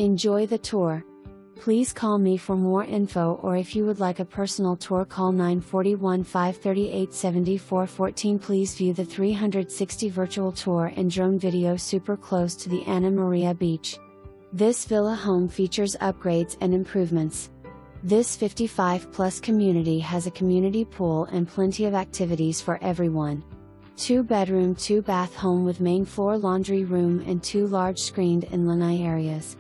Enjoy the tour. Please call me for more info, or if you would like a personal tour, call 941-538-7414. Please view the 360 virtual tour and drone video super close to the Anna Maria Beach. This villa home features upgrades and improvements. This 55-plus community has a community pool and plenty of activities for everyone. 2-bedroom, 2-bath home with main floor laundry room and 2 large screened-in lanai areas.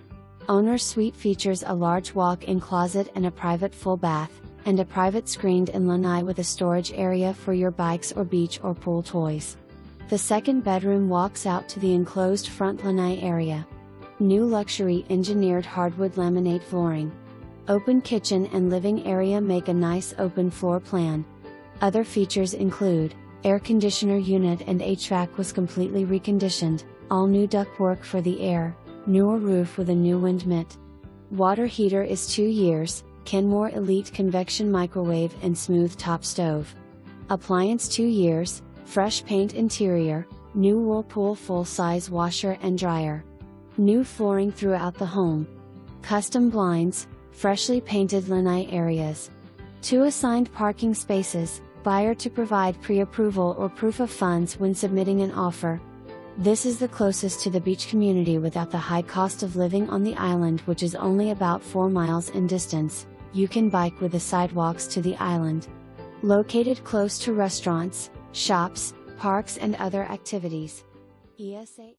Owner's suite features a large walk-in closet and a private full bath, and a private screened-in lanai with a storage area for your bikes or beach or pool toys. The second bedroom walks out to the enclosed front lanai area. New luxury engineered hardwood laminate flooring. Open kitchen and living area make a nice open floor plan. Other features include air conditioner unit and HVAC was completely reconditioned, all new ductwork for the air, newer roof with a new wind mitt. Water heater is 2 years, Kenmore Elite Convection microwave and smooth top stove. Appliance 2 years, fresh paint interior, new Whirlpool full-size washer and dryer. New flooring throughout the home. Custom blinds, freshly painted lanai areas. 2 assigned parking spaces, buyer to provide pre-approval or proof of funds when submitting an offer. This is the closest to the beach community without the high cost of living on the island, which is only about 4 miles in distance. You can bike with the sidewalks to the island. Located close to restaurants, shops, parks and other activities. ESA